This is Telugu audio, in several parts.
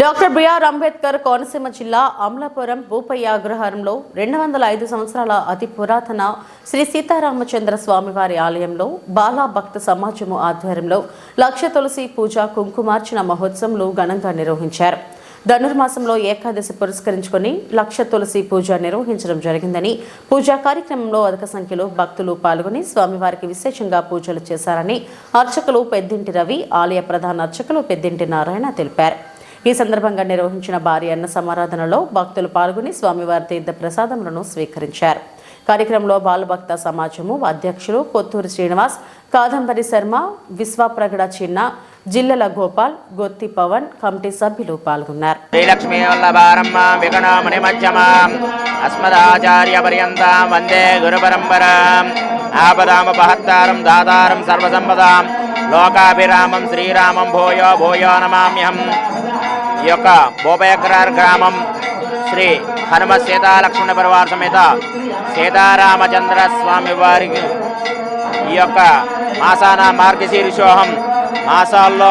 డాక్టర్ బిఆర్ అంబేద్కర్ కోనసీమ జిల్లా అమలాపురం భూపయ్య అగ్రహారంలో 205 సంవత్సరాల అతి పురాతన శ్రీ సీతారామచంద్ర స్వామివారి ఆలయంలో బాలా భక్త సమాజము ఆధ్వర్యంలో లక్ష తులసి పూజ కుంకుమార్చన మహోత్సవంలో ఘనంగా నిర్వహించారు. ధనుర్మాసంలో ఏకాదశి పురస్కరించుకొని లక్ష తులసి పూజ నిర్వహించడం జరిగిందని, పూజా కార్యక్రమంలో అధిక సంఖ్యలో భక్తులు పాల్గొని స్వామివారికి విశేషంగా పూజలు చేశారని అర్చకులు పెద్దింటి రవి, ఆలయ ప్రధాన అర్చకులు పెద్దింటి నారాయణ తెలిపారు. ఈ సందర్భంగా నిర్వహించిన భారీ అన్న సమారాధనలో భక్తులు పాల్గొని స్వామివారి తీర్థ ప్రసాదములను స్వీకరించారు. కార్యక్రమంలో బాలభక్త సమాజము అధ్యక్షులు కొత్తూరు శ్రీనివాస్, కాదంబరి శర్మ, విశ్వప్రగడ చిన్న, జిల్లల గోపాల్, గొత్తి పవన్ కమిటీ సభ్యులు పాల్గొన్నారు. శ్రీలక్ష్మీ వల్లభారమ్మ విగణమణి మధ్యమాం అస్మదాచార్య పర్యంతం వందే గురు పరంపరాం ఆపదామపహత్తారం దాతారం సర్వసంపదాం లోకాభిరామం శ్రీరామం భూయో భూయో నమామ్యహం. ఈ యొక్క భూపయగ్రహార గ్రామం శ్రీ హనుమ సీతాలక్ష్మణ పరివార సమేత సీతారామచంద్ర స్వామి వారికి ఈ యొక్క మాసాన మార్గశీర్షోహం మాసాల్లో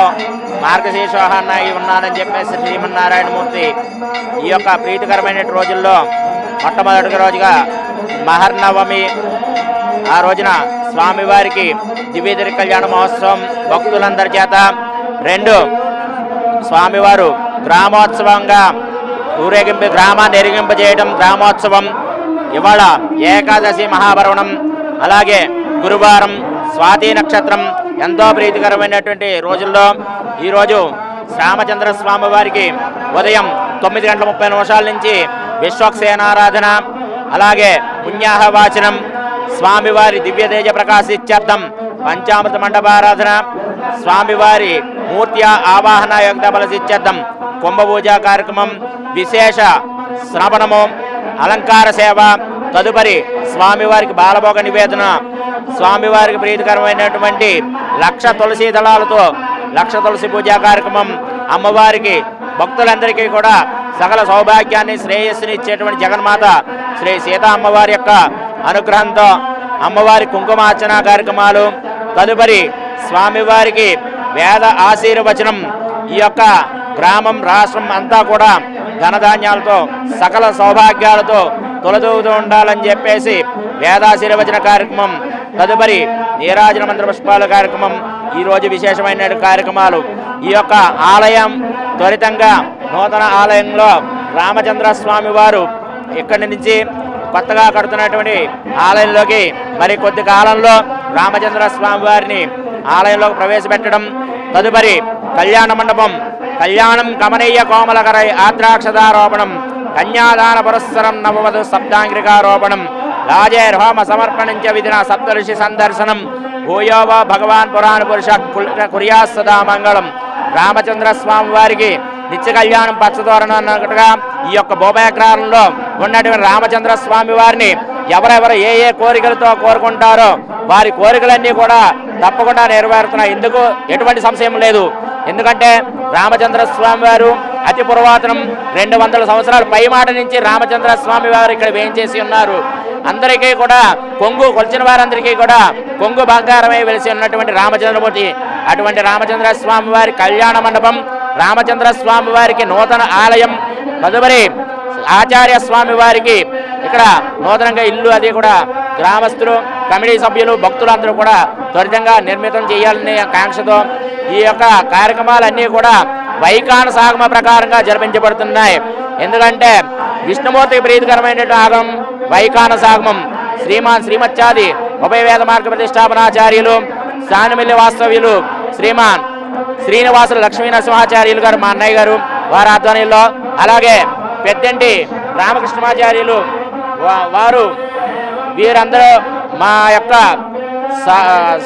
మార్గశీర్షోహాన్న ఉన్నానని చెప్పేసి శ్రీమన్నారాయణమూర్తి ఈ యొక్క ప్రీతికరమైన రోజుల్లో మొట్టమొదటి రోజుగా మహర్నవమి, ఆ రోజున స్వామివారికి దివ్య కళ్యాణ మహోత్సవం భక్తులందరి చేత, 2 స్వామివారు గ్రామోత్సవంగా ఊరేగింపు గ్రామాన్ని ఎరిగింపజేయడం గ్రామోత్సవం. ఇవాళ ఏకాదశి మహాపర్వణం, అలాగే గురువారం స్వాతి నక్షత్రం, ఎంతో ప్రీతికరమైనటువంటి రోజుల్లో ఈరోజు శ్రీరామచంద్ర స్వామి వారికి ఉదయం 9:30 నుంచి విశ్వక్సేనారాధన, అలాగే పుణ్యాహవాచనం, స్వామివారి దివ్య తేజ ప్రకాశిత్యర్థం పంచామృత మండపారాధన, స్వామివారి మూర్తి ఆవాహన యోగ్య బలసిత్యర్థం కుంభపూజా కార్యక్రమం, విశేష శ్రవణము, అలంకార సేవ, తదుపరి స్వామివారికి బాలభోగ నివేదన, స్వామివారికి ప్రీతికరమైనటువంటి లక్ష తులసి దళాలతో లక్ష తులసి పూజా కార్యక్రమం, అమ్మవారికి భక్తులందరికీ కూడా సకల సౌభాగ్యాన్ని శ్రేయస్సుని ఇచ్చేటువంటి జగన్మాత శ్రీ సీతా అమ్మవారి యొక్క అనుగ్రహంతో అమ్మవారి కుంకుమార్చన కార్యక్రమాలు, తదుపరి స్వామివారికి వేద ఆశీర్వచనం. ఈ యొక్క గ్రామం రాష్ట్రం అంతా కూడా ధనధాన్యాలతో సకల సౌభాగ్యాలతో తొలదూతూ ఉండాలని చెప్పేసి వేదాశీర్వచన కార్యక్రమం, తదుపరి నీరాజన మంత్ర పుష్పాల కార్యక్రమం, ఈరోజు విశేషమైన కార్యక్రమాలు. ఈ యొక్క ఆలయం త్వరితంగా నూతన ఆలయంలో రామచంద్ర స్వామి వారు ఇక్కడి నుంచి కొత్తగా కడుతున్నటువంటి ఆలయంలోకి మరి కొద్ది కాలంలో రామచంద్ర స్వామి వారిని ఆలయంలోకి ప్రవేశపెట్టడం, తదుపరి కళ్యాణ మండపం, కళ్యాణం కమనీయ కోమలకరై ఆద్రాక్షదారోపణం, కన్యాదాన పురస్సరం నవవధు సప్తాంగికారోపణం, రాజేర్హోమ సమర్పణంచ విధిన సప్తఋషి సందర్శనం, భూయోవ భగవాన్ పురాణ పురుష కుర్యా సదా మంగళం. రామచంద్ర స్వామి వారికి నిత్య కళ్యాణం పచ్చదోరణం అన్నట్టుగా ఈ యొక్క భూపయగ్రహారంలో ఉన్నటువంటి రామచంద్ర స్వామి వారిని ఎవరెవరు ఏ ఏ కోరికలతో కోరుకుంటారో వారి కోరికలన్నీ కూడా తప్పకుండా నెరవేరుతున్నాయి. ఎందుకు ఎటువంటి సంశయం లేదు. ఎందుకంటే రామచంద్ర స్వామి వారు అతి పురాతనం 200 సంవత్సరాల పైమాట నుంచి రామచంద్ర స్వామి వారు ఇక్కడ వేయించేసి ఉన్నారు. అందరికీ కూడా కొంగు కొలిచిన వారందరికీ కూడా కొంగు బంగారమై వెలిసి ఉన్నటువంటి రామచంద్రమూర్తి, అటువంటి రామచంద్ర స్వామి వారి కళ్యాణ మండపం, రామచంద్ర స్వామి వారికి నూతన ఆలయం, తదుపరి ఆచార్య స్వామి వారికి ఇక్కడ నూతనంగా ఇల్లు, అది కూడా గ్రామస్తులు కమిటీ సభ్యులు భక్తులందరూ కూడా త్వరితంగా నిర్మితం చేయాలనే ఆకాంక్షతో ఈ యొక్క కార్యక్రమాలన్నీ కూడా వైఖాన సాగమ ప్రకారంగా జరిపించబడుతున్నాయి. ఎందుకంటే విష్ణుమూర్తికి ప్రీతికరమైన ఆగమం వైఖాన సాగమం. శ్రీమత్యాది ఉభయ వేద మార్గ ప్రతిష్టాపనాచార్యులు సానుమిల్లి వాస్తవ్యులు శ్రీమాన్ శ్రీనివాసులు లక్ష్మీ నరసింహాచార్యులు గారు, మా అన్నయ్య గారు, వారి ఆధ్వర్యంలో, అలాగే పెద్దంటి రామకృష్ణమాచార్యులు వారు, వీరందరూ మా యొక్క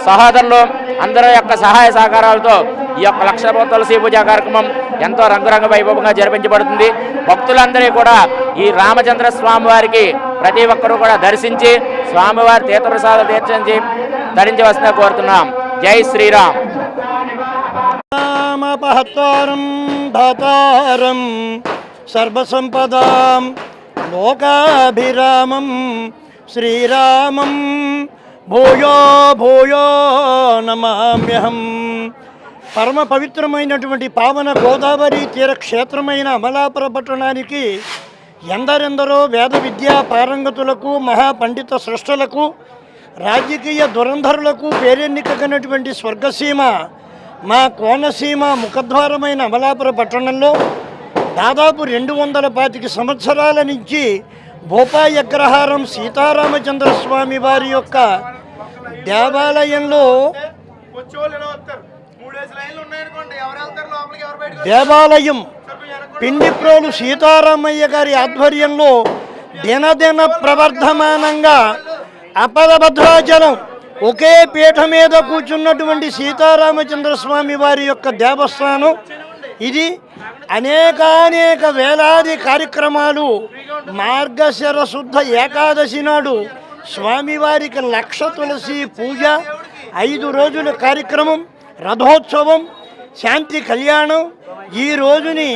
సహోదరులు అందరి యొక్క సహాయ సహకారాలతో ఈ యొక్క లక్ష తులసి పూజా కార్యక్రమం ఎంతో రంగురంగ వైభవంగా జరిపించబడుతుంది. భక్తులందరూ కూడా ఈ రామచంద్ర స్వామి వారికి ప్రతి ఒక్కరూ కూడా దర్శించి స్వామివారి తీర్థప్రసాదాలు తీర్చించి ధరించవలసిందిగా కోరుతున్నాం. జై శ్రీరామ్. రామపహత్తారం ధాతారం సర్వసంపదాం లోకాభిరామం శ్రీరామం భూయో భూయో నమామ్యహం. పరమ పవిత్రమైనటువంటి పావన గోదావరి తీర క్షేత్రమైన అమలాపుర పట్టణానికి ఎందరెందరో వేద విద్యా పారంగతులకు మహాపండిత సృష్టులకు రాజకీయ దురంధరులకు పేరెన్నికైనటువంటి స్వర్గసీమ మా కోనసీమ ముఖద్వారమైన అమలాపుర పట్టణంలో దాదాపు 225 సంవత్సరాల నుంచి భూపాయి అగ్రహారం సీతారామచంద్ర స్వామి వారి యొక్క దేవాలయంలో దేవాలయం పిండిప్రోలు సీతారామయ్య గారి ఆధ్వర్యంలో దినదిన ప్రవర్ధమానంగా అపరభద్రాచలం ఒకే పీఠ మీద కూర్చున్నటువంటి సీతారామచంద్ర స్వామి వారి యొక్క దేవస్థానం ఇది. అనేకానేక వేలాది కార్యక్రమాలు మార్గశిర శుద్ధ ఏకాదశి నాడు స్వామివారికి 1,00,000 తులసి పూజ, 5 రోజుల కార్యక్రమం, రథోత్సవం, శాంతి కళ్యాణం. ఈ రోజుని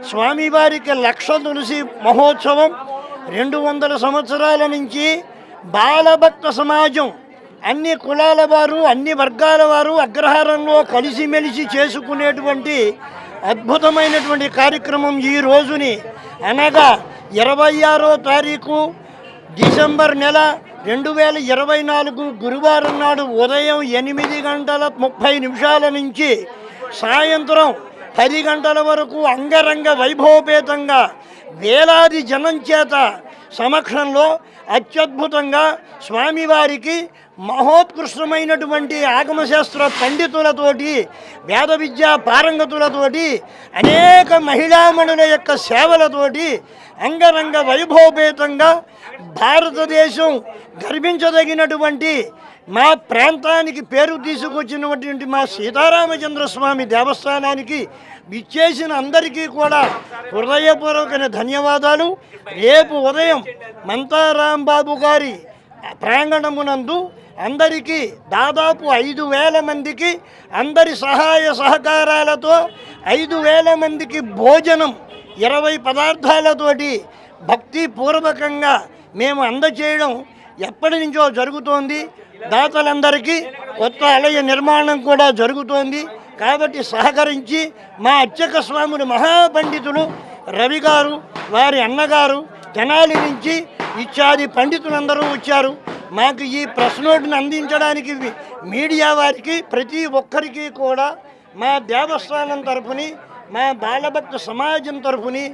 స్వామివారికి 1,00,000 తులసి మహోత్సవం 200 సంవత్సరాల నుంచి బాలభక్త సమాజం అన్ని కులాల వారు అన్ని వర్గాల వారు అగ్రహారంలో కలిసిమెలిసి చేసుకునేటువంటి అద్భుతమైనటువంటి కార్యక్రమం ఈ రోజుని అనగా 26వ తారీఖు డిసెంబర్ నెల 2024 గురువారం నాడు ఉదయం 8:30 నుంచి సాయంత్రం 10 గంటల వరకు అంగరంగ వైభవపేతంగా వేలాది జనం చేత సమక్షంలో అత్యద్భుతంగా స్వామివారికి మహోత్కృష్టమైనటువంటి ఆగమశాస్త్ర పండితులతోటి వేద విద్యా పారంగతులతోటి అనేక మహిళామణుల యొక్క సేవలతోటి అంగరంగ వైభవపేతంగా భారతదేశం గర్వించదగినటువంటి మా ప్రాంతానికి పేరు తీసుకొచ్చినటువంటి మా సీతారామచంద్ర స్వామి దేవస్థానానికి విచ్చేసిన అందరికీ కూడా హృదయపూర్వకమైన ధన్యవాదాలు. రేపు ఉదయం మంతారాంబాబు గారి ప్రాంగణమునందు అందరికీ దాదాపు 5,000 మందికి అందరి సహాయ సహకారాలతో 5,000 మందికి భోజనం 20 పదార్థాలతోటి భక్తిపూర్వకంగా మేము అందచేయడం ఎప్పటి నుంచో జరుగుతోంది. దాతలందరికీ కొత్త ఆలయ నిర్మాణం కూడా జరుగుతోంది. కాబట్టి సహకరించి మా అర్చక స్వాములు మహాపండితులు రవి గారు, వారి అన్నగారు తెనాలి నుంచి ఇత్యాది పండితులందరూ వచ్చారు. మాకు ఈ ప్రెస్ నోట్ని అందించడానికి మీడియా వారికి ప్రతి ఒక్కరికి కూడా మా దేవస్థానం తరఫుని మా బాలభక్త సమాజం తరఫుని